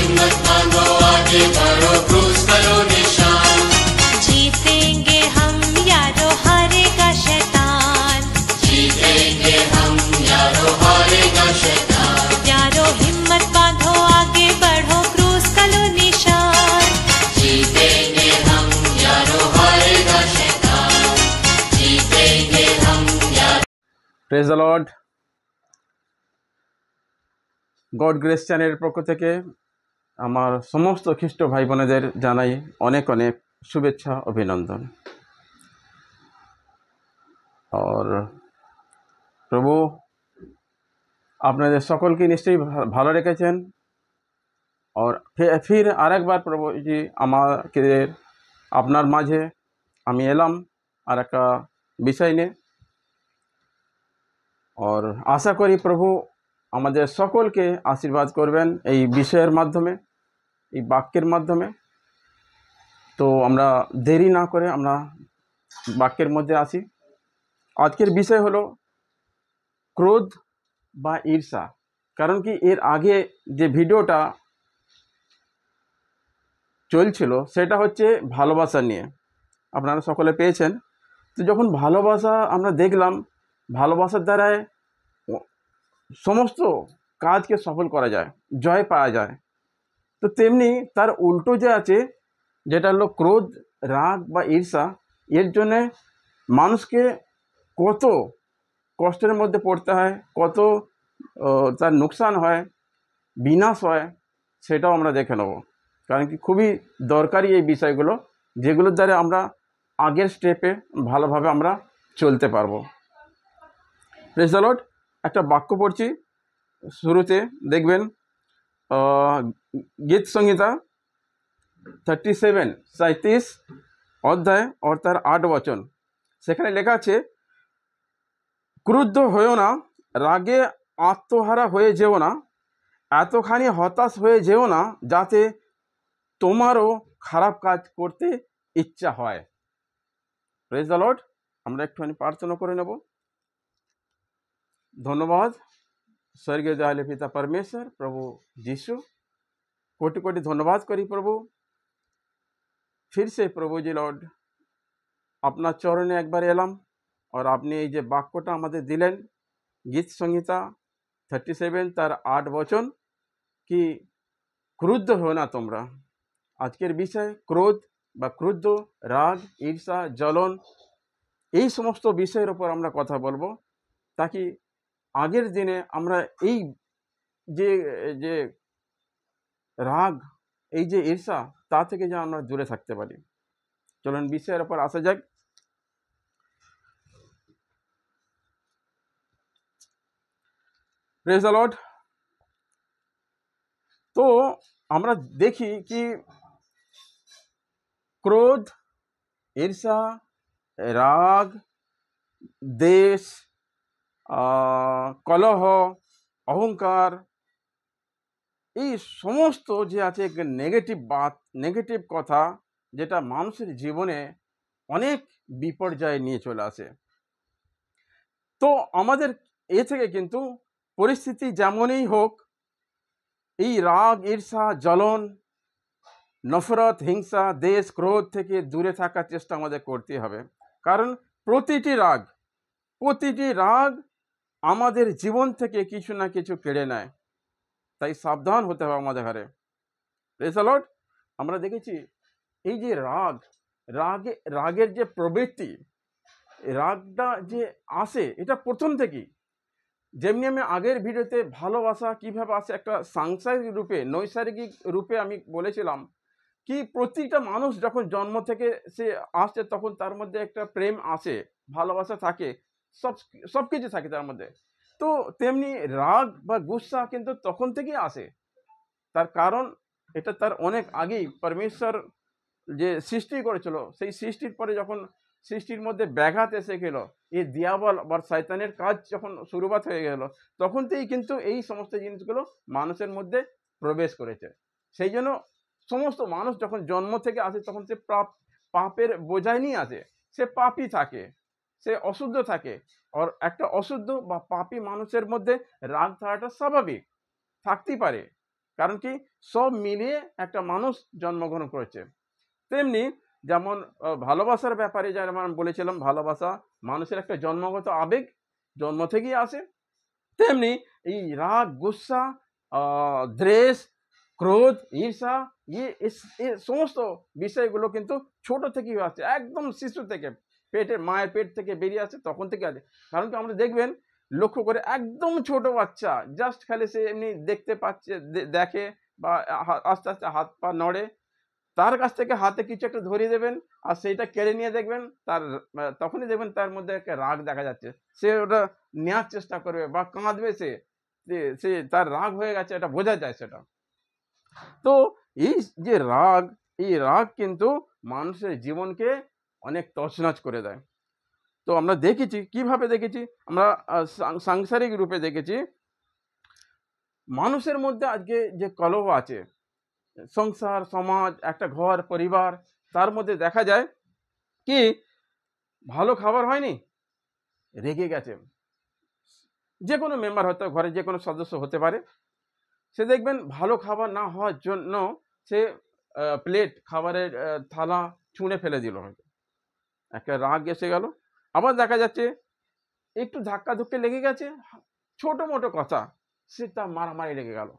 हिम्मत बांधो आगे बढ़ो क्रूस करो निशान। जीतेंगे हम यारो हारेगा शैतान। जीतेंगे हम यारो हारेगा शैतान। यारो हिम्मत बांधो आगे बढ़ो क्रूस करो निशान। जीतेंगे हम यारो हारेगा शैतान। जीतेंगे हम यारो। Praise the lord. God Grace চ্যানেলের পক্ষ থেকে আমার সমস্ত খ্রিস্ট ভাই বোনেদের জানাই অনেক অনেক শুভেচ্ছা অভিনন্দন। और প্রভু আপনাদের সকলকে নিশ্চয়ই ভালো রেখেছেন। और फिर আরেকবার প্রভু জি আমাকে আপনার মাঝে আমি এলাম আর একটা বিষয় নিয়ে। और আশা করি প্রভু আমাদের সকলকে আশীর্বাদ করবেন এই বিষয়ের মাধ্যমে, এই বাক্যের মাধ্যমে। তো আমরা দেরি না করে আমরা বাক্যের মধ্যে আসি। আজকের বিষয় হলো ক্রোধ বা ঈর্ষা। কারণ কি এর আগে যে ভিডিওটা চলছিল সেটা হচ্ছে ভালোবাসা নিয়ে, আপনারা সকলে পেয়েছেন। তো যখন ভালোবাসা আমরা দেখলাম, ভালোবাসার দ্বারায় সমস্ত কাজকে সফল করা যায়, জয় পাওয়া যায়। তো তেমনি তার উল্টো যে আছে, যেটা হলো ক্রোধ, রাগ বা ঈর্ষা, এর জন্যে মানুষকে কত কষ্টের মধ্যে পড়তে হয়, কত তার নুকসান হয়, বিনাশ হয়, সেটাও আমরা দেখে নেব। কারণ কি খুবই দরকারি এই বিষয়গুলো, যেগুলোর দ্বারা আমরা আগের স্টেপে ভালোভাবে আমরা চলতে পারবো। Praise the lord. একটা বাক্য পড়ছি শুরুতে, দেখবেন গীত সংহিতা 37 অধ্যায় और তার 8 বচন। সেখানে লেখা আছে, ক্রুদ্ধ হয়েও না, রাগে আত্মহারা হয়ে যেও না, এতখানি হতাশ হয়ে যেও না যাতে তোমারও খারাপ কাজ করতে ইচ্ছা হয়। Praise the lord. আমরা একটুখানি প্রার্থনা করে নেব। ধন্যবাদ স্বর্গীয় দয়ালু পিতা परमेश्वर, प्रभु यीशु, कोटि कोटि धन्यवाद करी प्रभु। फिर से प्रभु जी लॉर्ड আপনার চরণে একবার এলাম, और আপনি এই যে বাক্যটা আমাদের দিলেন, গীত সংহিতা 37 তার 8 বচন, কি ক্রুদ্ধ হও না তোমরা। আজকের বিষয় ক্রোধ বা ক্রুদ্ধ, রাগ, ঈর্ষা, জ্বলন, এই সমস্ত বিষয়ের উপর আমরা কথা বলবো, তাকি আগের দিনে আমরা এই যে যে রাগ, এই যে ঈর্ষা, তা থেকে যেন আমরা দূরে থাকতে পারি। চলুন বিষয়ের উপর আসা যাক। Praise the lord. তো আমরা দেখি কি ক্রোধ, ঈর্ষা, রাগ, দেশ, কলহ, অহংকার, এই সমস্ত যে আছে নেগেটিভ নেগেটিভ কথা, যেটা মানুষের জীবনে অনেক বিপর্যয় নিয়ে চলে আসে। তো আমাদের এ থেকে কিন্তু পরিস্থিতি যেমনই হোক, এই রাগ, ঈর্ষা, জ্বলন, নফরত, হিংসা, দেশ, ক্রোধ থেকে দূরে থাকার চেষ্টা আমাদের করতে হবে। কারণ প্রতিটি রাগ আমাদের জীবন থেকে কিছু না কিছু কেড়ে নেয়। তাই সাবধান হতে হবে আমাদের ঘরে। Praise the lord. আমরা দেখেছি এই যে রাগের যে প্রবৃত্তি, রাগটা যে আসে, এটা প্রথম থেকেই। যেমনি আমি আগের ভিডিওতে ভালোবাসা কিভাবে আসে একটা সাংসারিক রূপে, নৈসর্গিক রূপে আমি বলেছিলাম কি প্রতিটা মানুষ যখন জন্ম থেকে সে আসছে, তখন তার মধ্যে একটা প্রেম আসে, ভালোবাসা থাকে, সব কিছু থাকে তার মধ্যে। তো তেমনি রাগ বা গুসা কিন্তু তখন থেকেই আসে। তার কারণ এটা তার অনেক আগেই পরমেশ্বর যে সৃষ্টি করেছিল, সেই সৃষ্টির পরে যখন সৃষ্টির মধ্যে ব্যাঘাত এসে গেল, এই দিয়াবল বা শয়তানের কাজ যখন শুরুবাত হয়ে গেল, তখন থেকেই কিন্তু এই সমস্ত জিনিসগুলো মানুষের মধ্যে প্রবেশ করেছে। সেই জন্য সমস্ত মানুষ যখন জন্ম থেকে আসে, তখন সে পাপের বোঝাই নিয়ে আসে, সে পাপই থাকে, সে অশুদ্ধ থাকে। আর একটা অশুদ্ধ বা পাপী মানুষের মধ্যে রাগ থাকাটা স্বাভাবিক, থাকতেই পারে। কারণ কি সব মিলিয়ে একটা মানুষ জন্মগ্রহণ করেছে। তেমনি যেমন ভালোবাসার ব্যাপারে যেমন আমি বলেছিলাম, ভালোবাসা মানুষের একটা জন্মগত আবেগ, জন্ম থেকেই আসে। তেমনি এই রাগ, গুসা, দ্বেষ, ক্রোধ, ঈর্ষা, এ সমস্ত বিষয়গুলো কিন্তু ছোট থেকেই আছে, একদম শিশু থেকে, মায়ের পেট থেকে বেরিয়ে আসে, তখন থেকে আছে। কারণ কি আমরা দেখবেন, লক্ষ্য করে একদম ছোট বাচ্চা জাস্ট খালি সে এমনি দেখতে পাচ্ছে, দেখে বা আস্তে আস্তে হাত পা নড়ে, তার কাছ থেকে হাতে কিছু একটা ধরিয়ে দেবেন আর সেইটা কেড়ে নিয়ে দেখবেন তার তখনই দেখবেন তার মধ্যে একটা রাগ দেখা যাচ্ছে। সে ওটা নেওয়ার চেষ্টা করবে বা কাঁদবে, সে তার রাগ হয়ে গেছে, এটা বোঝা যায় সেটা। তো এই যে রাগ, এই রাগ কিন্তু মানুষের জীবনকে অনেক তছনছ করে দেয়। তো আমরা দেখেছি, কিভাবে দেখেছি, আমরা সাংসারিক রূপে দেখেছি, মানুষের মধ্যে আজকে যে কলহ আছে, সংসার, সমাজ, একটা ঘর, পরিবার, তার মধ্যে দেখা যায় কি ভালো খাবার হয়নি, রেগে গেছে। যে কোনো মেম্বার, হয়তো ঘরে যে কোনো সদস্য হতে পারে, সে দেখবেন ভালো খাবার না হওয়ার জন্য সে প্লেট, খাবারের থালা ছুঁড়ে ফেলে দিল, হয়তো একটা রাগ এসে গেল। আবার দেখা যাচ্ছে একটু ধাক্কা ধুক্কে লেগে গেছে, ছোট মোটো কথা, সে তা মারামারি লেগে গেল।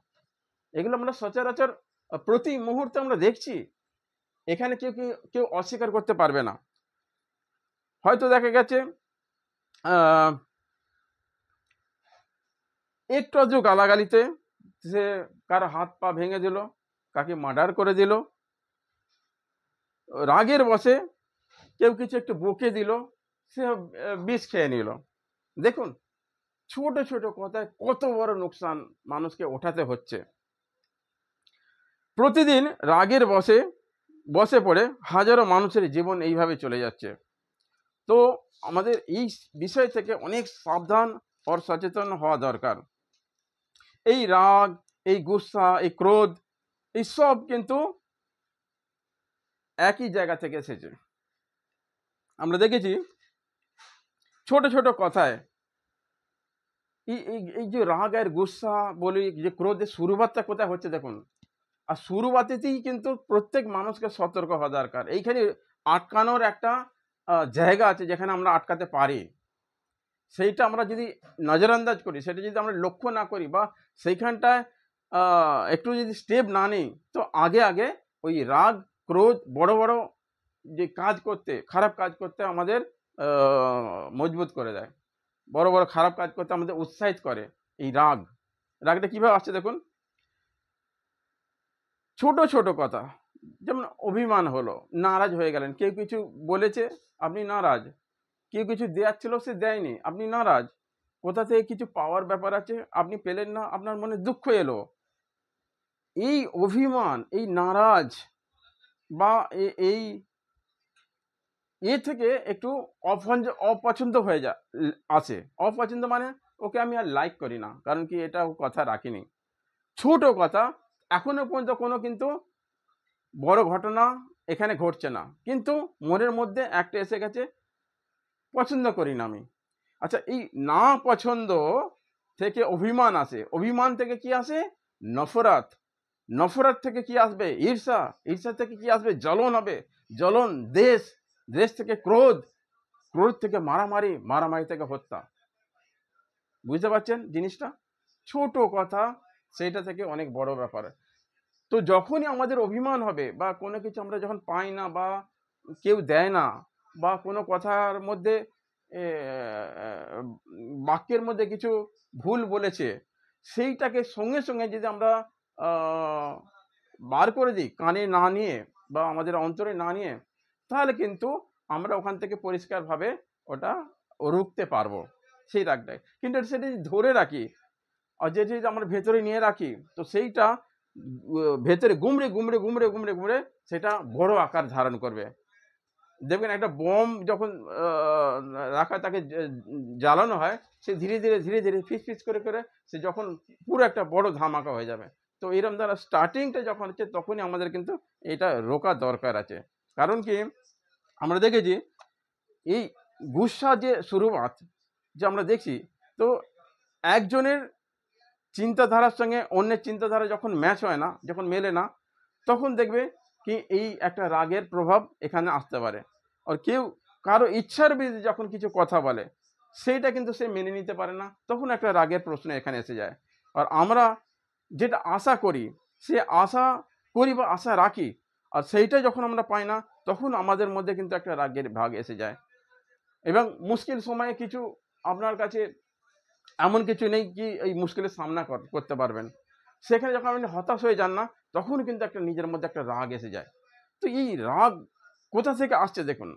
এগুলো আমরা সচরাচর প্রতি মুহূর্তে আমরা দেখছি। এখানে কেউ অস্বীকার করতে পারবে না। হয়তো দেখা গেছে একটু আধটু গালাগালিতে সে কারো হাত পা ভেঙে দিল, কাকে মার্ডার করে দিল, রাগের বশে কেউ কিছু একটু বকে দিল, সে বিষ খেয়ে নিল। দেখুন, ছোট ছোট কথায় কত বড় লোকসান মানুষকে ওঠাতে হচ্ছে। প্রতিদিন রাগের বসে পড়ে হাজারো মানুষের জীবন এইভাবে চলে যাচ্ছে। তো আমাদের এই বিষয় থেকে অনেক সাবধান আর সচেতন হওয়া দরকার। এই রাগ, এই গুসা, এই ক্রোধ, এই সব কিন্তু একই জায়গা থেকে এসেছে। আমরা দেখেছি ছোট ছোট কথায় এই যে রাগ আর গুসা বলি, যে ক্রোধের শুরুবাতটা কোথায় হচ্ছে দেখুন। আর শুরুবাতেই কিন্তু প্রত্যেক মানুষকে সতর্ক হওয়া দরকার। এইখানে আটকানোর একটা জায়গা আছে যেখানে আমরা আটকাতে পারি। সেইটা আমরা যদি নজরআন্দাজ করি, সেটা যদি আমরা লক্ষ্য না করি বা সেইখানটায় একটু যদি স্টেপ না নিই, তো আগে ওই রাগ, ক্রোধ বড় বড় যে কাজ করতে, খারাপ কাজ করতে আমাদের মজবুত করে দেয়। বড় বড় খারাপ কাজ করতে আমাদের উৎসাহিত করে এই রাগটা কিভাবে আসছে দেখুন। ছোট ছোট কথা, যেমন অভিমান হলো, নারাজ হয়ে গেলেন, কেউ কিছু বলেছে, আপনি নারাজ, কেউ কিছু দেওয়ার ছিল, সে দেয়নি, আপনি নারাজ, কোথা থেকে কিছু পাওয়ার ব্যাপার আছে, আপনি পেলেন না, আপনার মনে দুঃখ এলো। এই অভিমান, এই নারাজ বা এই থেকে একটু অপছন্দ হয়ে আসে। অপছন্দ মানে ওকে আমি আর লাইক করি না, কারণ কি এটা ও কথা রাখিনি। ছোট কথা, এখনো পর্যন্ত কোনো কিন্তু বড় ঘটনা এখানে ঘটছে না, কিন্তু মনের মধ্যে একটা এসে গেছে, পছন্দ করি না আমি। আচ্ছা, এই না পছন্দ থেকে অভিমান আসে, অভিমান থেকে কি আসে? নফরত, নফরত থেকে কি আসবে? ঈর্ষা, ঈর্ষা থেকে কি আসবে? জ্বলন হবে, জ্বলন দেশ, দেশ থেকে ক্রোধ, ক্রোধ থেকে মারামারি, মারামারি থেকে হত্যা। বুঝতে পারছেন জিনিসটা? ছোট কথা, সেইটা থেকে অনেক বড় ব্যাপার। তো যখনই আমাদের অভিমান হবে বা কোনো কিছু আমরা যখন পাই না বা কেউ দেয় না বা কোনো কথার মধ্যে বাক্যের মধ্যে কিছু ভুল বলেছে, সেইটাকে সঙ্গে সঙ্গে যদি আমরা বার করে দিই, কানে না নিয়ে বা আমাদের অন্তরে না নিয়ে, তাহলে কিন্তু আমরা ওখান থেকে পরিষ্কারভাবে ওটা রুখতে পারবো সেই রাগটায়। কিন্তু সেটা যদি ধরে রাখি আর যেটা যদি আমরা ভেতরে নিয়ে রাখি, তো সেইটা ভেতরে গুমড়ে গুমড়ে গুমড়ে গুমড়ে গুমড়ে সেটা বড় আকার ধারণ করবে। দেখবেন একটা বোম যখন রাখা তাকে জ্বালানো হয়, সে ধীরে ধীরে ধীরে ধীরে ফিস ফিস করে করে সে যখন পুরো একটা বড় ধামাকা হয়ে যাবে। তো এরকম দ্বারা স্টার্টিংটা যখন হচ্ছে, তখনই আমাদের কিন্তু এটা রোকা দরকার আছে। কারণ কি আমরা দেখেছি এই গুসা যে শুরুয়াত যে আমরা দেখছি, তো একজনের চিন্তাধারার সঙ্গে অন্যের চিন্তাধারা যখন ম্যাচ হয় না, যখন মেলে না, তখন দেখবে কি এই একটা রাগের প্রভাব এখানে আসতে পারে। আর কেউ কারো ইচ্ছার বিরুদ্ধে যখন কিছু কথা বলে, সেইটা কিন্তু সে মেনে নিতে পারে না, তখন একটা রাগের প্রশ্ন এখানে এসে যায়। আর আমরা যেটা আশা করি, সে আশা করি বা আশা রাখি, আর সেইটা যখন আমরা পাই না, তখন আমাদের মধ্যে কিন্তু একটা রাগের ভাগ এসে যায়। এবং মুশকিল সময়ে কিছু আপনার কাছে এমন কিছু নেই কি এই মুশকিলের সামনা করতে পারবেন। সেখানে যখন আপনি হতাশ হয়ে যান না, তখন কিন্তু একটা নিজের মধ্যে একটা রাগ এসে যায়। তো এই রাগ কোথা থেকে আসছে দেখুন,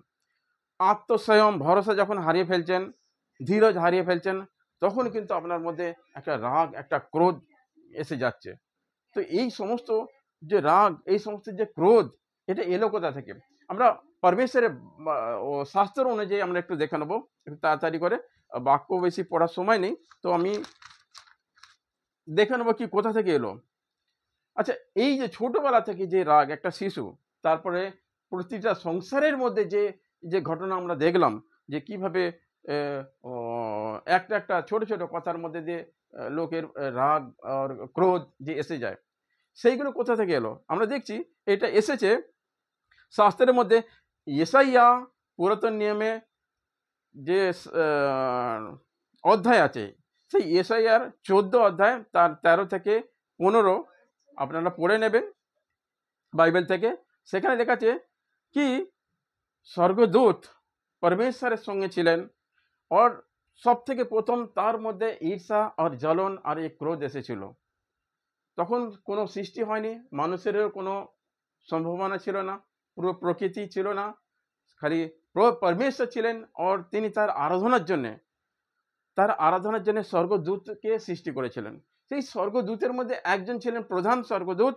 আত্মসংযম, ভরসা যখন হারিয়ে ফেলছেন, ধীরজ হারিয়ে ফেলছেন, তখন কিন্তু আপনার মধ্যে একটা রাগ, একটা ক্রোধ এসে যাচ্ছে। তো এই সমস্ত যে রাগ, এই সমস্ত যে ক্রোধ, এটা এলো কোথা থেকে? আমরা পরমেশ্বরের শাস্ত্র অনুযায়ী আমরা একটু দেখে নেবো একটু তাড়াতাড়ি করে। বাক্য বেশি পড়ার সময় নেই, তো আমি দেখে নেবো কি কোথা থেকে এলো। আচ্ছা, এই যে ছোটবেলা থেকে যে রাগ একটা শিশু, তারপরে প্রতিটা সংসারের মধ্যে যে যে ঘটনা আমরা দেখলাম, যে কিভাবে একটা একটা ছোট ছোট কথার মধ্যে দিয়ে লোকের রাগ আর ক্রোধ যে এসে যায়, সেইগুলো কোথা থেকে এলো আমরা দেখছি। এটা এসেছে শাস্ত্রের মধ্যে। ইয়েসাইয়া পুরাতন নিয়মে যে অধ্যায় আছে, সেই ইয়েসাইয়ার 14 অধ্যায় তার 13 থেকে 15 আপনারা পড়ে নেবেন বাইবেল থেকে। সেখানে লেখা আছে কি স্বর্গদূত পরমেশ্বরের সঙ্গে ছিলেন, और সব থেকে প্রথম তার মধ্যে ঈর্ষা আর জ্বলন আর এই ক্রোধ এসেছিল। তখন কোনো সৃষ্টি হয়নি, মানুষেরও কোনো সম্ভাবনা ছিল না, পুরো প্রকৃতি ছিল না, খালি পরমেশ্বর ছিলেন। আর তিনি তার আরাধনার জন্য স্বর্গদূতকে সৃষ্টি করেছিলেন। সেই স্বর্গদূতের মধ্যে একজন ছিলেন প্রধান স্বর্গদূত।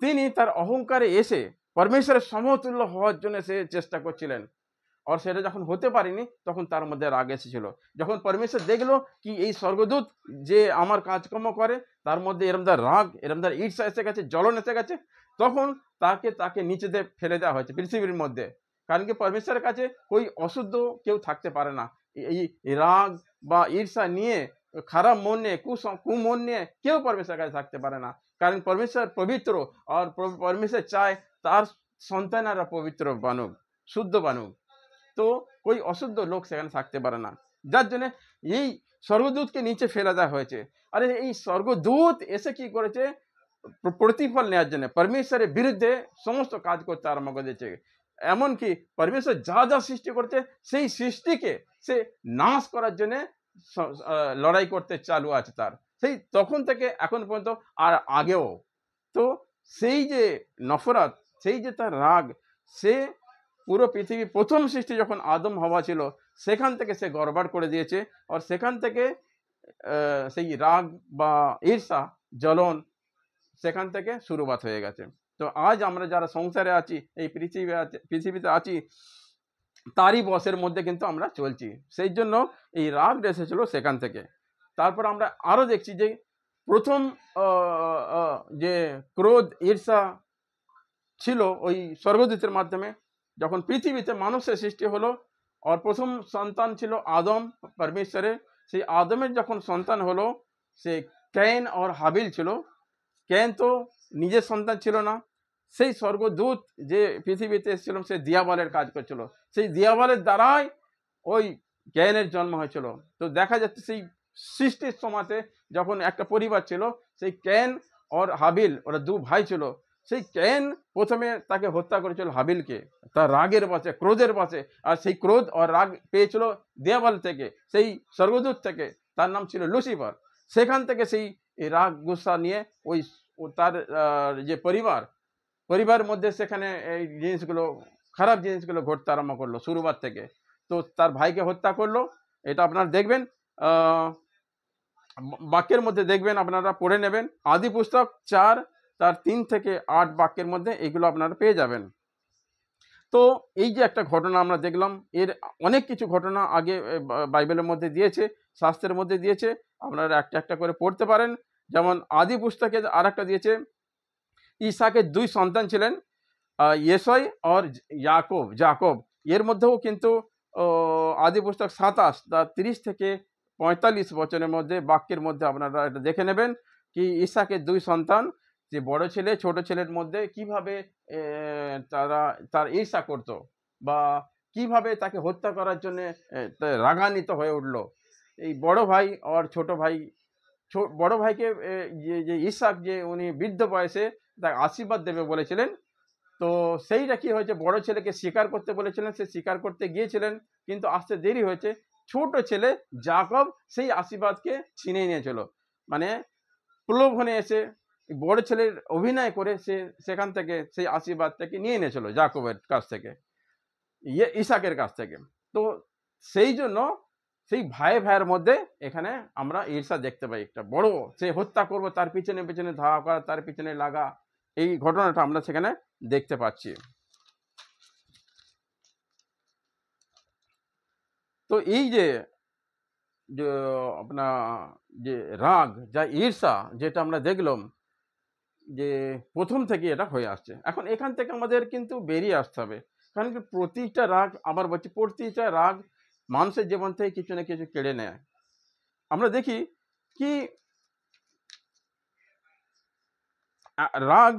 তিনি তার অহংকারে এসে পরমেশ্বরের সমতুল্য হওয়ার জন্য সে চেষ্টা করছিলেন, আর সেটা যখন হতে পারেনি, তখন তার মধ্যে রাগ এসেছিল। যখন পরমেশ্বর দেখলো কি এই স্বর্গদূত যে আমার কাজকর্ম করে, তার মধ্যে এরমদার রাগ, এরমদার ঈর্ষা এসে গেছে, জ্বলন এসে গেছে, তখন তাকে নিচেতে ফেলে দেওয়া হয়েছে পৃথিবীর মধ্যে। কারণ কি পরমেশ্বরের কাছে ওই অশুদ্ধ কেউ থাকতে পারে না। এই রাগ বা ঈর্ষা নিয়ে, খারাপ মন নিয়ে, কুমন নিয়ে কেউ পরমেশ্বরের কাছে থাকতে পারে না। কারণ পরমেশ্বর পবিত্র, আর পরমেশ্বর চায় তার সন্তানেরা পবিত্র বানুক, শুদ্ধ বানুক। তো ওই অশুদ্ধ লোক সেখানে থাকতে পারে না, যার জন্য এই স্বর্গদূতকে নিচে ফেলে দেওয়া হয়েছে। আরে এই স্বর্গদূত এসে কি করেছে? প্রতিফল নেওয়ার জন্য পরমেশ্বরের বিরুদ্ধে সমস্ত কাজ করতে আরম্ভ করে দিয়েছে। এমনকি পরমেশ্বর যা যা সৃষ্টি করছে, সেই সৃষ্টিকে সে নাশ করার জন্য লড়াই করতে চালু আছে তার, সেই তখন থেকে এখন পর্যন্ত আর আগেও। তো সেই যে নফরত, সেই যে তার রাগ, সে পুরো পৃথিবী প্রথম সৃষ্টি যখন আদম হওয়া ছিল, সেখান থেকে সে গড়বড় করে দিয়েছে। আর সেখান থেকে সেই রাগ বা ঈর্ষা, জ্বলন সেখান থেকে শুরুবাত হয়ে গেছে। তো আজ আমরা যারা সংসারে আছি, এই পৃথিবীতে আছি, তারই বশের মধ্যে কিন্তু আমরা চলছি। সেই জন্য এই রাগ এসেছিল সেখান থেকে। তারপর আমরা আরো দেখছি যে প্রথম যে ক্রোধ, ঈর্ষা ছিল ওই স্বর্গদূতের মাধ্যমে, যখন পৃথিবীতে মানুষের সৃষ্টি হলো। আর প্রথম সন্তান ছিল আদম পরমেশ্বরের। সেই আদমের যখন সন্তান হলো, সে कैन और হাবিল ছিল। कैन তো নিজের সন্তান ছিল না, সেই স্বর্গদূত যে পৃথিবীতে এসেছিল, সে দিয়াবলের কাজ করছিল। সেই দিয়াবলের দ্বারাই ওই कैনের জন্ম হয়েছিল। তো দেখা যাচ্ছে সেই সৃষ্টির সময়তে যখন একটা পরিবার ছিল, সেই कैन और হাবিল, ওরা দু ভাই ছিল। সেই कैन প্রথমে তাকে হত্যা করেছিল হাবিলকে, তার রাগের বশে, ক্রোধের বশে। আর সেই ক্রোধ আর রাগ পেয়েছিল দিয়াবল থেকে, সেই স্বর্গদূত থেকে, তার নাম ছিল লুসিফার। সেখান থেকে সেই রাগ গুসা নিয়ে ওই তার যে পরিবারের মধ্যে সেখানে এই জিনিসগুলো, খারাপ জিনিসগুলো ঘটতে আরম্ভ করলো শুরুবার থেকে। তো তার ভাইকে হত্যা করলো। এটা আপনারা দেখবেন বাক্যের মধ্যে, দেখবেন আপনারা পড়ে নেবেন। আদি পুস্তক 4 তার 3 থেকে 8 বাক্যের মধ্যে এগুলো আপনারা পেয়ে যাবেন। তো এই যে একটা ঘটনা আমরা দেখলাম, এর অনেক কিছু ঘটনা আগে বাইবেলের মধ্যে দিয়েছে, শাস্ত্রের মধ্যে দিয়েছে, আপনারা একটা একটা করে পড়তে পারেন। যেমন আদি পুস্তকে আর একটা দিয়েছে, ঈসাকের 2 সন্তান ছিলেন, ইয়েসয় আর যাকব। এর মধ্যেও কিন্তু আদি পুস্তক 27 তার 30 থেকে 45 বছরের মধ্যে বাক্যের মধ্যে আপনারা এটা দেখে নেবেন কি ইসাকের 2 সন্তান, যে বড় ছেলে ছোট ছেলের মধ্যে কিভাবে তার ঈর্ষা করত, বা কিভাবে তাকে হত্যা করার জন্য রাগান্বিত হয়ে উঠলো। এই বড় ভাই আর ছোট ভাই, বড় ভাইকে যে ইসাক, যে উনি বৃদ্ধ বয়সে তাকে আশীর্বাদ দেবে বলেছিলেন, তো সেইটা কি হয়েছে, বড় ছেলেকে স্বীকার করতে বলেছিলেন, সে স্বীকার করতে গিয়েছিলেন, কিন্তু আসতে দেরি হয়েছে। ছোট ছেলে যাকব সেই আশীর্বাদকে ছিনিয়ে নিয়েছিল, মানে প্রলোভনে এসে বড় ছেলের অভিনয় করে সে সেখান থেকে সেই আশীর্বাদটাকে নিয়ে নিয়েছিল যাকবের কাছ থেকে, ইসাকের কাছ থেকে। তো সেই জন্য সেই ভাইয়ের মধ্যে এখানে আমরা ঈর্ষা দেখতে পাই, একটা বড়, সে হত্যা করবো তার পিছনে পিছনে ধাওয়া করা, তার পিছনে লাগা, এই ঘটনাটা আমরা সেখানে দেখতে পাচ্ছি। তো এই যে আপনার যে রাগ, যা ঈর্ষা, যেটা আমরা দেখলাম যে প্রথম থেকে এটা হয়ে আসছে, এখন এখান থেকে আমাদের কিন্তু বেরিয়ে আসতে হবে। কারণ কি প্রতিটা রাগ, আবার বলছি, প্রতিটা রাগ মানুষের জীবন থেকে কিছু না কিছু কেড়ে নেয়। আমরা দেখি কি রাগ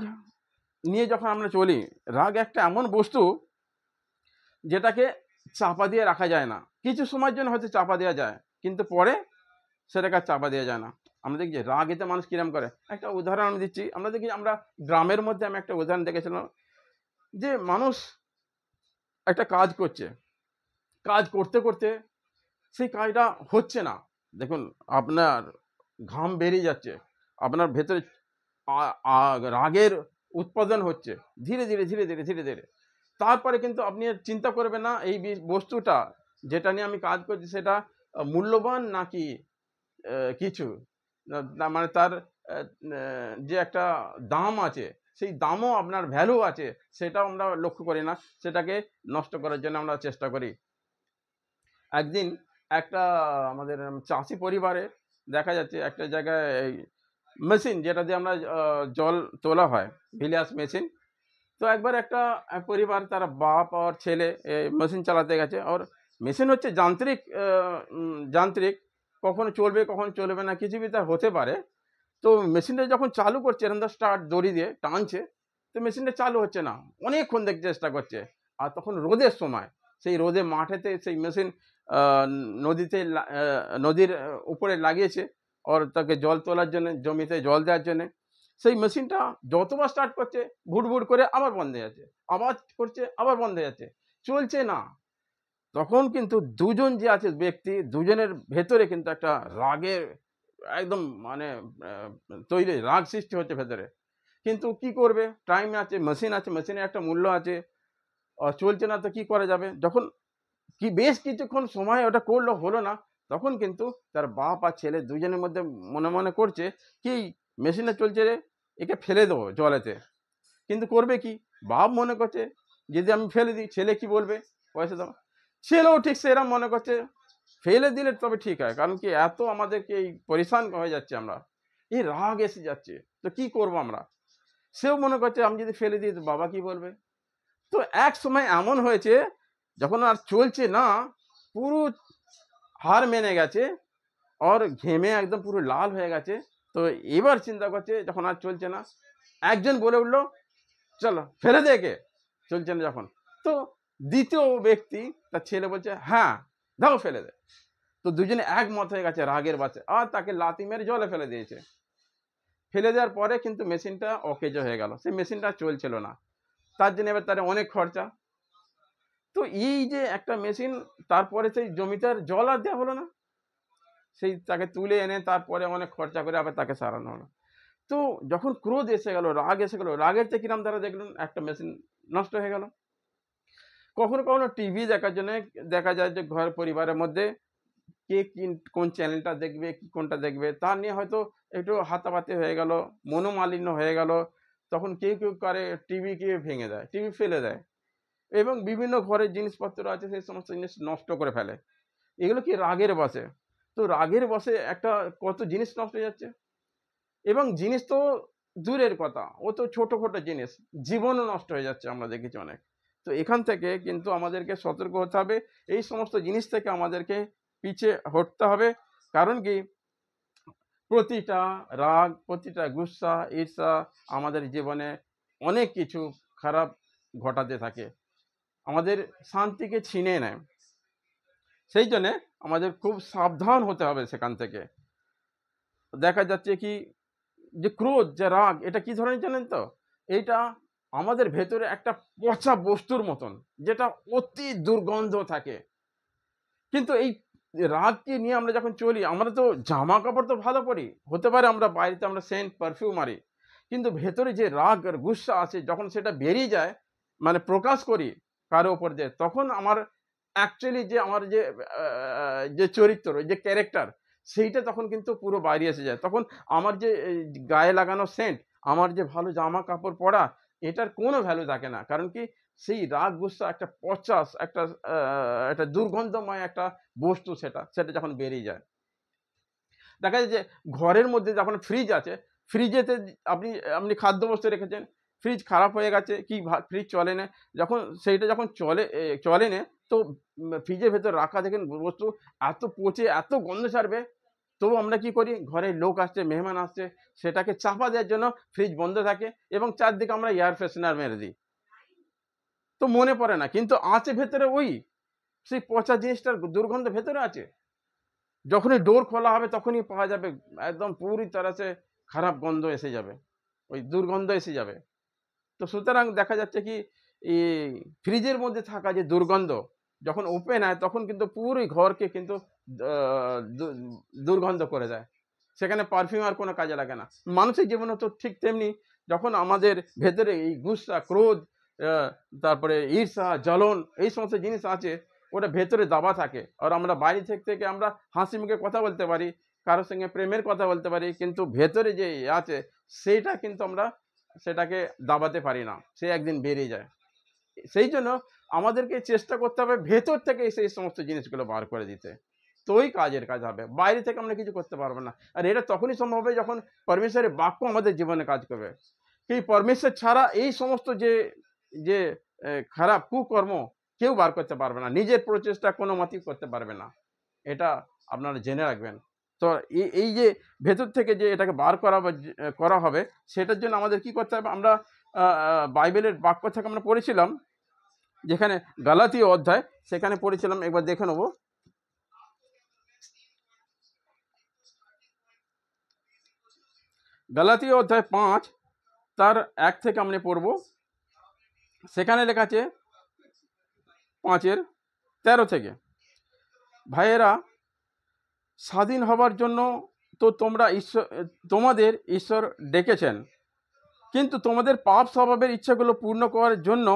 নিয়ে যখন আমরা চলি, রাগ একটা এমন বস্তু যেটাকে চাপা দিয়ে রাখা যায় না। কিছু সময়ের জন্য হয়তো চাপা দেওয়া যায়, কিন্তু পরে সেটাকে চাপা দেওয়া যায় না। আমরা দেখি যে রাগ এতে মানুষ কিরম করে। একটা উদাহরণ আমি দিচ্ছি, আমরা দেখি আমরা গ্রামের মধ্যে আমি একটা উদাহরণ দেখেছিলাম, যে মানুষ একটা কাজ করছে, কাজ করতে করতে সেই কাজটা হচ্ছে না। দেখুন, আপনার ঘাম বেরিয়ে যাচ্ছে, আপনার ভেতরে রাগের উৎপাদন হচ্ছে ধীরে ধীরে ধীরে ধীরে ধীরে ধীরে। তারপরে কিন্তু আপনি চিন্তা করবেন না এই বস্তুটা যেটা নিয়ে আমি কাজ করছি সেটা মূল্যবান নাকি কিছু, মানে তার যে একটা দাম আছে, সেই দামও আপনার ভ্যালু আছে, সেটাও আমরা লক্ষ্য করি না, সেটাকে নষ্ট করার জন্য আমরা চেষ্টা করি। একদিন একটা আমাদের চাষি পরিবারে দেখা যাচ্ছে একটা জায়গায় মেশিন, যেটা দিয়ে আমরা জল তোলা হয়, ভিলিয়াস মেশিন। তো একবার একটা পরিবার, তারা বাপ আর ছেলে মেশিন চালাতে গেছে, আর মেশিন হচ্ছে যান্ত্রিক, যান্ত্রিক, কখনো চলবে কখনো চলবে না, কিছু भी তার হতে পারে। তো মেশিনটা যখন চালু করছে, এরকম স্টার্ট দড়ি দিয়ে টানছে, তো মেশিনটা চালু হচ্ছে না, অনেকক্ষণ দেখতে চেষ্টা করছে। আর তখন রোদের সময়, সেই রোদে মাঠেতে সেই মেশিন নদীতে নদীর উপরে লাগিয়েছে, আর তাকে জল তোলার জন্য, জমিতে জল দেওয়ার জন্য। সেই মেশিনটা যতবার স্টার্ট করছে, ভুট করে আবার বন্ধ হয়ে যাচ্ছে, আবার করছে আবার বন্ধ হয়ে যাচ্ছে, চলছে না। তখন কিন্তু দুজন যে আছে ব্যক্তি, দুজনের ভেতরে কিন্তু একটা রাগের একদম মানে তৈরি, রাগ সৃষ্টি হচ্ছে ভেতরে। কিন্তু কি করবে, টাইম আছে, মেশিন আছে, মেশিনের একটা মূল্য আছে, চলছে না তো কি করা যাবে। যখন কি বেশ কিছুক্ষণ সময় ওটা করলো, হলো না, তখন কিন্তু তার বাপ আর ছেলে দুজনের মধ্যে মনে মনে করছে কি মেশিনটা চলছে রে, একে ফেলে দেবো জলেতে। কিন্তু করবে কি, বাপ মনে করছে যদি আমি ফেলে দিই ছেলে কি বলবে, পয়সা দাও। ছেলেও ঠিক সেরকম মনে করছে ফেলে দিলে তবে ঠিক হয়, কারণ কি এত আমাদেরকে এই পরিশান হয়ে যাচ্ছে, আমরা এই রাগ এসে যাচ্ছে, তো কি করব আমরা। সেও মনে করছে আমি যদি ফেলে দিই তো বাবা কি বলবে। তো এক সময় এমন হয়েছে, যখন আর চলছে না, পুরো হার মেনে গেছে, আর ঘেমে একদম পুরো লাল হয়ে গেছে। তো এবার চিন্তা করছে যখন আর চলছে না, একজন বলে উঠলো চলো ফেলে দে একে, চলছে না যখন। তো দ্বিতীয় ব্যক্তি, তার ছেলে বলছে হ্যাঁ দাও ফেলে দে। তো দুজনে একমত হয়ে গেছে রাগের বাসে, আর তাকে লাথি মেরে জলে ফেলে দিয়েছে। ফেলে দেওয়ার পরে কিন্তু মেশিনটা অকেজ হয়ে গেল, সেই মেশিনটা চলছিল না, তার জন্য এবার তার অনেক খরচা। তো এই যে একটা মেশিন, তারপরে সেই জমিতে আর জল আর দেওয়া হলো না, সেই তাকে তুলে এনে তারপরে অনেক খরচা করে আবার তাকে সারানো হলো। তো যখন ক্রোধ এসে গেল, রাগ এসে গেল, রাগের থেকে কিরাম তারা দেখলেন একটা মেশিন নষ্ট হয়ে গেল। কখনো কখনো টিভি দেখার জন্য দেখা যায় যে ঘর পরিবারের মধ্যে কে কোন চ্যানেলটা দেখবে, কি কোনটা দেখবে, তা নিয়ে হয়তো একটু হাতাপাতি হয়ে গেল, মনোমালিন্য হয়ে গেল। তখন কেউ কেউ করে টিভিকে ভেঙে দেয়, টিভি ফেলে দেয়, এবং বিভিন্ন ঘরের জিনিসপত্র আছে সেই সমস্ত জিনিস নষ্ট করে ফেলে। এগুলো কি রাগের বশে। তো রাগের বশে একটা কত জিনিস নষ্ট হয়ে যাচ্ছে, এবং জিনিস তো দূরের কথা, ও তো ছোটখাটো জিনিস, জীবনও নষ্ট হয়ে যাচ্ছে আমরা দেখেছি অনেক। তো এখান থেকে কিন্তু আমাদেরকে সতর্ক হতে হবে, এই সমস্ত জিনিস থেকে আমাদেরকে পিছে হটতে হবে। কারণ কি, প্রতিটা রাগ, প্রতিটা গুসা, ঈর্ষা আমাদের জীবনে অনেক কিছু খারাপ ঘটাতে থাকে, আমাদের শান্তিকে ছিনিয়ে নেয়। সেই জন্যে আমাদের খুব সাবধান হতে হবে সেখান থেকে। দেখা যাচ্ছে কি, যে ক্রোধ, যে রাগ, এটা কি ধরনের জানেন তো? এটা আমাদের ভেতরে একটা পচা বস্তুর মতন, যেটা অতি দুর্গন্ধ থাকে। কিন্তু এই রাগকে নিয়ে আমরা যখন চলি, আমরা তো জামা কাপড় তো ভালো পরি, হতে পারে আমরা বাইরেতে আমরা সেন্ট পারফিউম মারি, কিন্তু ভেতরে যে রাগ আর গুসা আছে, যখন সেটা বেরিয়ে যায়, মানে প্রকাশ করি কারো উপর দিয়ে, তখন আমার অ্যাকচুয়ালি যে আমার যে চরিত্র, যে ক্যারেক্টার, সেইটা তখন কিন্তু পুরো বাইরে এসে যায়। তখন আমার যে গায়ে লাগানো সেন্ট, আমার যে ভালো জামা কাপড় পরা, এটার কোনো ভ্যালু থাকে না। কারণ কি, সেই রাগ গুসা একটা পচা, একটা একটা দুর্গন্ধময় একটা বস্তু, সেটা যখন বেরিয়ে যায়। দেখা যায় যে ঘরের মধ্যে যখন ফ্রিজ আছে, ফ্রিজেতে আপনি আপনি খাদ্যবস্তু রেখেছেন, ফ্রিজ খারাপ হয়ে গেছে, কি ফ্রিজ চলে না, সেইটা যখন চলে না, তো ফ্রিজের ভেতর রাখা দেখেন বস্তু এত পচে, এত গন্ধ ছাড়বে, তবু আমরা কি করি, ঘরে লোক আসছে, মেহমান আসছে, সেটাকে চাপা দেওয়ার জন্য ফ্রিজ বন্ধ থাকে এবং চারদিকে আমরা এয়ার ফ্রেশনার মেরে দিই। তো মনে পড়ে না, কিন্তু আছে ভেতরে ওই সেই পচা জিনিসটার দুর্গন্ধ ভেতরে আছে। যখনই ডোর খোলা হবে তখনই পাওয়া যাবে, একদম পুরি তরহসে খারাপ গন্ধ এসে যাবে, ওই দুর্গন্ধ এসে যাবে। তো সুতরাং দেখা যাচ্ছে কি, এই ফ্রিজের মধ্যে থাকা যে দুর্গন্ধ যখন ওপেন হয়, তখন কিন্তু পুরো ঘরকে কিন্তু দুর্গন্ধ করে দেয়। সেখানে পারফিউম আর কোনো কাজে লাগে না। মানুষের জীবনে তো ঠিক তেমনি, যখন আমাদের ভেতরে এই গুসা, ক্রোধ, আহ, তারপরে ঈর্ষা, জ্বলন, এই সমস্ত জিনিস আছে, ওটা ভেতরে দাবা থাকে। আর আমরা বাইরে থেকে আমরা হাসি মুখে কথা বলতে পারি, কারোর সঙ্গে প্রেমের কথা বলতে পারি, কিন্তু ভেতরে যে আছে সেইটা কিন্তু আমরা সেটাকে দাবাতে পারি না, সে একদিন বেরিয়ে যায়। সেই জন্য আমাদেরকে চেষ্টা করতে হবে ভেতর থেকে সেই সমস্ত জিনিসগুলো বার করে দিতে, তো ওই কাজের কাজ হবে। বাইরে থেকে আমরা কিছু করতে পারবো না। আর এটা তখনই সম্ভব হবে যখন পরমেশ্বরের বাক্য আমাদের জীবনে কাজ করবে। এই পরমেশ্বর ছাড়া এই সমস্ত যে যে খারাপ কুকর্ম কেউ বার করতে পারবে না, নিজের প্রচেষ্টা কোনো মতেই করতে পারবে না। এটা আপনারা জেনে রাখবেন। তো এই যে ভেতর থেকে যে এটাকে বার করা হবে, সেটার জন্য আমাদের কি করতে হবে? আমরা বাইবেলের বাক্য থেকে আমরা পড়েছিলাম, যেখানে গালাতীয় অধ্যায়, সেখানে পড়েছিলাম, একবার দেখে নেব। গালাতীয় অধ্যায় 5 তার 1 থেকে আমরা পড়ব। সেখানে লেখা আছে 5:13 থেকে, ভাইয়েরা, স্বাধীন হবার জন্য তো তোমাদের ঈশ্বর ডেকেছেন, কিন্তু তোমাদের পাপ স্বভাবের ইচ্ছাগুলো পূর্ণ করার জন্য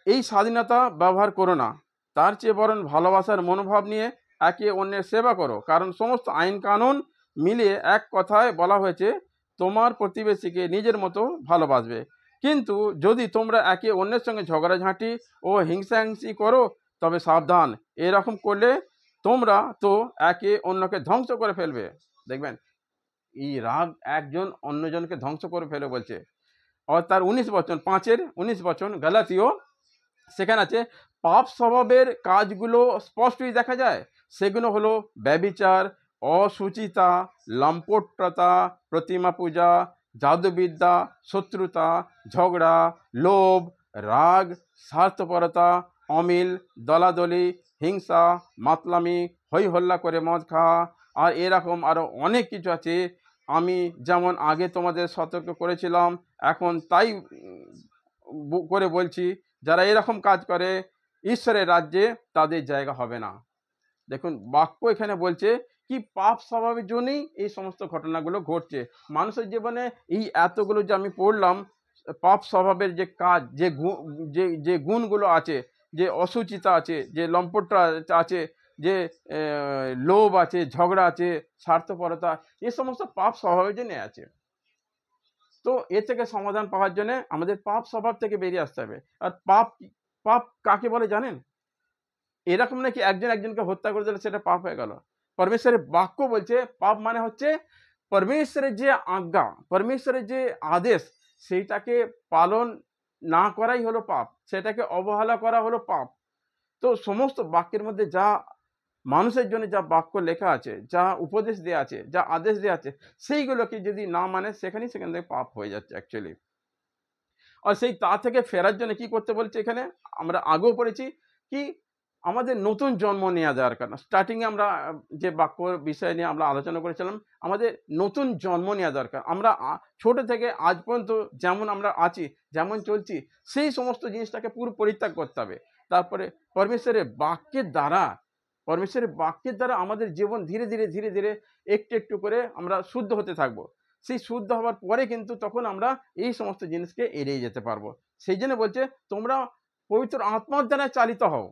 এই স্বাধীনতা ব্যবহার করো না। তার চেয়ে বরং ভালোবাসার মনোভাব নিয়ে একে অন্যের সেবা করো, কারণ সমস্ত আইন কানুন মিলিয়ে এক কথায় বলা হয়েছে, তোমার প্রতিবেশীকে নিজের মতো ভালোবাসবে। কিন্তু যদি তোমরা একে অন্যের সঙ্গে ঝগড়াঝাঁটি ও হিংসাহিংসি করো, তবে সাবধান, এরকম করলে তোমরা তো একে অন্যকে ধ্বংস করে ফেলবে। দেখবেন, এই রাগ একজন অন্যজনকে ধ্বংস করে ফেলে বলছে। আর তার 19 বচন, 5:19 গালাতীয়, সেখানে আছে, পাপ স্বভাবের কাজগুলো স্পষ্টই দেখা যায়। সেগুলো হলো ব্যভিচার, অসুচিতা, লম্পটতা, প্রতিমা পূজা, জাদুবিদ্যা, শত্রুতা, ঝগড়া, লোভ, রাগ, স্বার্থপরতা, অমিল, দলাদলি, হিংসা, মাতলামি, হই হল্লা করে মদ খাওয়া, আর এরকম আরও অনেক কিছু আছে। আমি যেমন আগে তোমাদের সতর্ক করেছিলাম, এখন তাই করে বলছি, যারা এরকম কাজ করে ঈশ্বরের রাজ্যে তাদের জায়গা হবে না। দেখুন, বাক্য এখানে বলছে কি, পাপ স্বভাবের জন্যই এই সমস্ত ঘটনাগুলো ঘটছে মানুষের জীবনে। এই এতগুলো যে আমি পড়লাম, পাপ স্বভাবের যে কাজ, যে গুণগুলো আছে, যে অসুচিতা আছে, যে লম্পটতা আছে, যে লোভ আছে, ঝগড়া আছে, স্বার্থপরতা, এই সমস্ত পাপ স্বভাবের জন্য আছে। তো এর থেকে সমাধান পাওয়ার জন্য আমাদের পাপ স্বভাব থেকে বেরিয়ে আসতে হবে। আর পাপ কাকে বলে জানেন? এরকম নাকি একজন একজনকে হত্যা করে দিলে সেটা পাপ হয়ে গেল। পরমেশ্বরের বাক্য বলছে পাপ মানে হচ্ছে পরমেশ্বরের যে আজ্ঞা, পরমেশ্বরের যে আদেশ, সেইটাকে পালন না করাই হলো পাপ, সেটাকে অবহেলা করা হলো পাপ। তো সমস্ত বাক্যের মধ্যে যা মানুষের জন্য যা বাক্য লেখা আছে, যা উপদেশ দেওয়া আছে, যা আদেশ দেওয়া আছে, সেইগুলোকে যদি না মানে সেখান থেকে পাপ হয়ে যাচ্ছে অ্যাকচুয়ালি। আর সেই তা থেকে ফেরার জন্য কি করতে বলছে এখানে, আমরা আগেও পড়েছি কি আমাদের নতুন জন্ম নেওয়া দরকার। স্টার্টিংয়ে আমরা যে বাক্য বিষয় নিয়ে আমরা আলোচনা করেছিলাম, আমাদের নতুন জন্ম নেওয়া দরকার। আমরা ছোট থেকে আজ পর্যন্ত যেমন আমরা আছি, যেমন চলছি, সেই সমস্ত জিনিসটাকে পুরো পরিত্যাগ করতে হবে। তারপরে পরমেশ্বরের বাক্যের দ্বারা আমাদের জীবন ধীরে ধীরে একটু একটু করে আমরা শুদ্ধ হতে থাকবো। সেই শুদ্ধ হওয়ার পরে কিন্তু তখন আমরা এই সমস্ত জিনিসকে এড়িয়ে যেতে পারবো। সেই জন্য বলছে তোমরা পবিত্র আত্মার দ্বারা চালিত হও।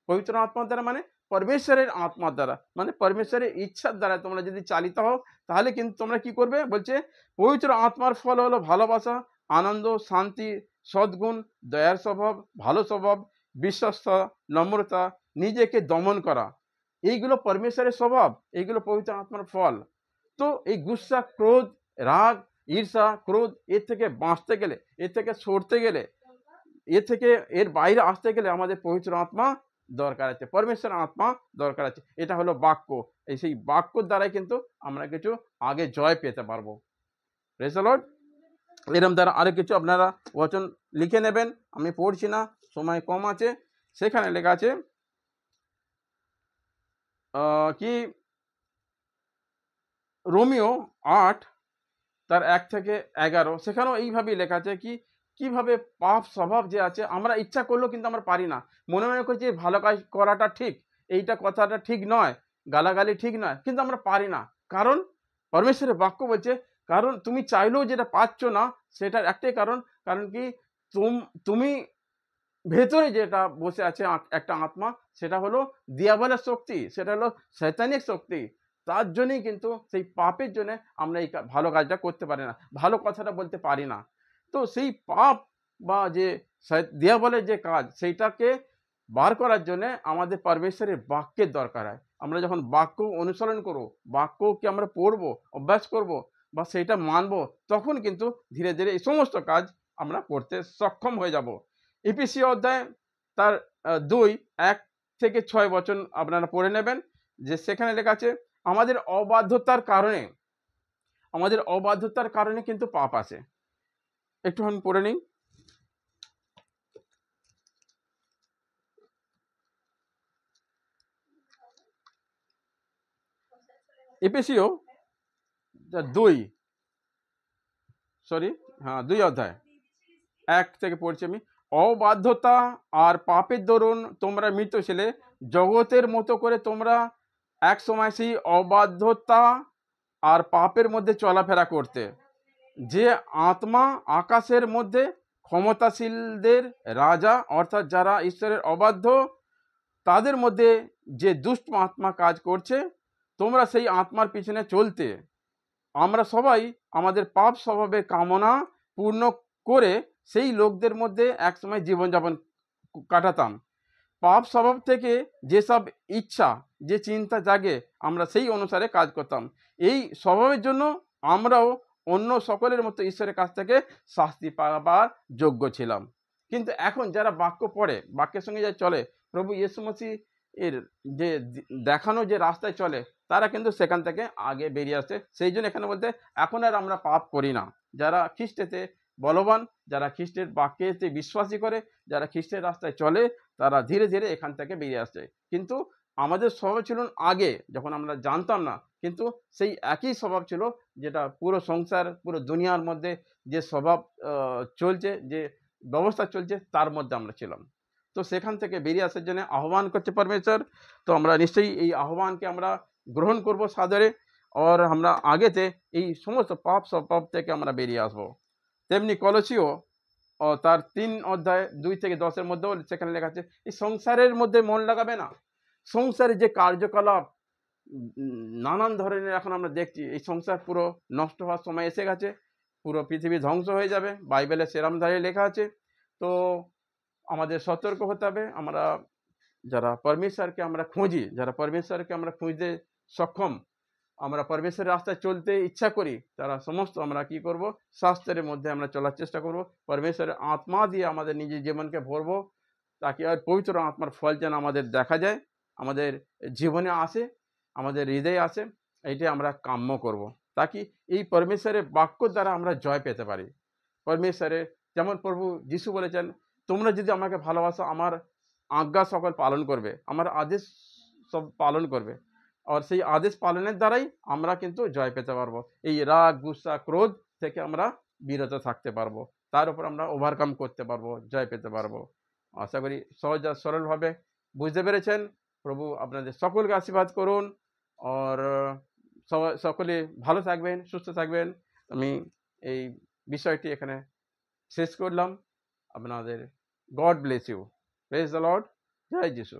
পবিত্র আত্মার দ্বারা মানে পরমেশ্বরের আত্মার দ্বারা, মানে পরমেশ্বরের ইচ্ছার দ্বারা তোমরা যদি চালিত হও, তাহলে কিন্তু তোমরা কি করবে বলছে, পবিত্র আত্মার ফল হলো ভালোবাসা, আনন্দ, শান্তি, সদ্গুণ, দয়ার স্বভাব, ভালো স্বভাব, বিশ্বস্ত, নম্রতা, নিজেকে দমন করা। এইগুলো পরমেশ্বরের স্বভাব, এইগুলো পবিত্র আত্মার ফল। তো এই গুসা, ক্রোধ, রাগ, ঈর্ষা, ক্রোধ, এর থেকে বাঁচতে গেলে, এর থেকে সরতে গেলে, এর বাইরে আসতে গেলে আমাদের পবিত্র আত্মা দরকার আছে, পরমেশ্বরের আত্মা দরকার আছে। এটা হলো বাক্য। সেই বাক্যর দ্বারাই কিন্তু আমরা কিছু আগে জয় পেতে পারবো। Praise the lord. এরম দ্বারা আরো কিছু আপনারা বচন লিখে নেবেন, আমি পড়ছি না, সময় কম আছে। সেখানে লেখা আছে কি রোমিও 8 তার 1 থেকে 11, সেখানেও এইভাবেই লেখা আছে কি কিভাবে পাপ স্বভাব যে আছে, আমরা ইচ্ছা করলেও কিন্তু আমরা পারি না। মনে করছি ভালো কাজ করাটা ঠিক, এইটা কথাটা ঠিক নয়, গালাগালি ঠিক নয়, কিন্তু আমরা পারি না। কারণ পরমেশ্বরের বাক্য বলছে, কারণ তুমি চাইলেও যেটা পাচ্ছ না, সেটার একটাই কারণ কি তুমি ভেতরে যেটা বসে আছে একটা আত্মা, সেটা হলো দিয়াবলের শক্তি, সেটা হলো শয়তানিক শক্তি। তার জন্যই কিন্তু সেই পাপের জন্য আমরা এই ভালো কাজটা করতে পারি না, ভালো কথাটা বলতে পারি না। তো সেই পাপ বা যে দিয়াবলের যে কাজ, সেইটাকে বার করার জন্য আমাদের পরমেশ্বরের বাক্যের দরকার হয়। আমরা যখন বাক্য অনুসরণ করব, বাক্যকে আমরা পড়বো, অভ্যাস করব, বা সেইটা মানবো, তখন কিন্তু ধীরে ধীরে এই সমস্ত কাজ আমরা করতে সক্ষম হয়ে যাব। ইপিসি অধ্যায় তার 2:1 থেকে 6 বচন আপনারা পড়ে নেবেন, যে সেখানে লেখা আছে আমাদের অবাধ্যতার কারণে কিন্তু পাপ আছে। একটুখানি পড়ে নিই। এপিসিও 2 অধ্যায় 1 থেকে পড়ছি আমি। অবাধ্যতা আর পাপের দরুন তোমরা মৃত ছিলে, জগতের মতো করে তোমরা এক সময় সেই অবাধ্যতা আর পাপের মধ্যে চলাফেরা করতে। যে আত্মা আকাশের মধ্যে ক্ষমতাশীলদের রাজা, অর্থাৎ যারা ঈশ্বরের অবাধ্য, তাদের মধ্যে যে দুষ্ট আত্মা কাজ করছে, তোমরা সেই আত্মার পিছনে চলতে। আমরা সবাই আমাদের পাপ স্বভাবের কামনা পূর্ণ করে সেই লোকদের মধ্যে একসময় জীবনযাপন কাটাতাম। পাপ স্বভাব থেকে যেসব ইচ্ছা, যে চিন্তা জাগে, আমরা সেই অনুসারে কাজ করতাম। এই স্বভাবের জন্য আমরাও অন্য সকলের মতো ঈশ্বরের কাছ থেকে শাস্তি পাবার যোগ্য ছিলাম। কিন্তু এখন যারা বাক্য পড়ে, বাক্যের সঙ্গে যা চলে, প্রভু ইয়েশু মসিহ এর যে দেখানো যে রাস্তায় চলে, তারা কিন্তু সেখান থেকে আগে বেরিয়ে আসে। সেই জন্য এখানে বলতে এখন আর আমরা পাপ করি না। যারা খ্রিস্টেতে বলবান, যারা খ্রিস্টের বাক্যেতে বিশ্বাসী করে, যারা খ্রিস্টের রাস্তায় চলে, তারা ধীরে ধীরে এখান থেকে বেরিয়ে আসছে। কিন্তু আমাদের স্বভাব ছিল আগে, যখন আমরা জানতাম না, কিন্তু সেই একই স্বভাব ছিল, যেটা পুরো সংসার, পুরো দুনিয়ার মধ্যে যে স্বভাব চলছে, যে ব্যবস্থা চলছে, তার মধ্যে আমরা ছিলাম। তো সেখান থেকে বেরিয়ে আসার জন্য আহ্বান করছে পরমেশ্বর। তো আমরা নিশ্চয়ই এই আহ্বানকে আমরা গ্রহণ করব সাদরে, আর আমরা আগেতে এই সমস্ত পাপ স্বভাব থেকে আমরা বেরিয়ে আসবো। তেমনি কলসীয় তার 3 অধ্যায় 2 থেকে 10-এর মধ্যেও সেখানে লেখা আছে, এই সংসারের মধ্যে মন লাগাবে না। সংসারে যে কার্যকলাপ নানান ধরনের এখন আমরা দেখছি, এই সংসার পুরো নষ্ট হওয়ার সময় এসে গেছে, পুরো পৃথিবী ধ্বংস হয়ে যাবে, বাইবেলে সেরাম ধারে লেখা আছে। তো আমাদের সতর্ক হতে হবে। আমরা যারা পরমেশ্বরকে আমরা খুঁজি, যারা পরমেশ্বরকে আমরা খুঁজতে সক্ষম, আমরা পরমেশ্বরের রাস্তায় চলতে ইচ্ছা করি, তারা সমস্ত আমরা কি করব, শাস্ত্রের মধ্যে আমরা চলার চেষ্টা করব, পরমেশ্বরের আত্মা দিয়ে আমাদের নিজের জীবনকে ভরবো, তাকে আর পবিত্র আত্মার ফল যেন আমাদের দেখা যায়। আমাদের জীবনে আসে, আমাদের হৃদয়ে আসে, এইটাই আমরা কাম্য করব, তাকি এই পরমেশ্বরের বাক্য দ্বারা আমরা জয় পেতে পারি। পরমেশ্বরের, যেমন প্রভু যিশু বলেছেন, তোমরা যদি আমাকে ভালোবাসো আমার আজ্ঞা সকল পালন করবে, আমার আদেশ সব পালন করবে, আর সেই আদেশ পালনের দ্বারাই আমরা কিন্তু জয় পেতে পারবো। এই রাগ, গুসা, ক্রোধ থেকে আমরা বিরত থাকতে পারবো, তার উপর আমরা ওভারকাম করতে পারবো, জয় পেতে পারবো। আশা করি সহজ আর সরলভাবে বুঝতে পেরেছেন। প্রভু আপনাদের সকলকে আশীর্বাদ করুন, আর সকলে ভালো থাকবেন, সুস্থ থাকবেন। আমি এই বিষয়টি এখানে শেষ করলাম। আপনাদের God bless you, praise the Lord, জয় যিশু।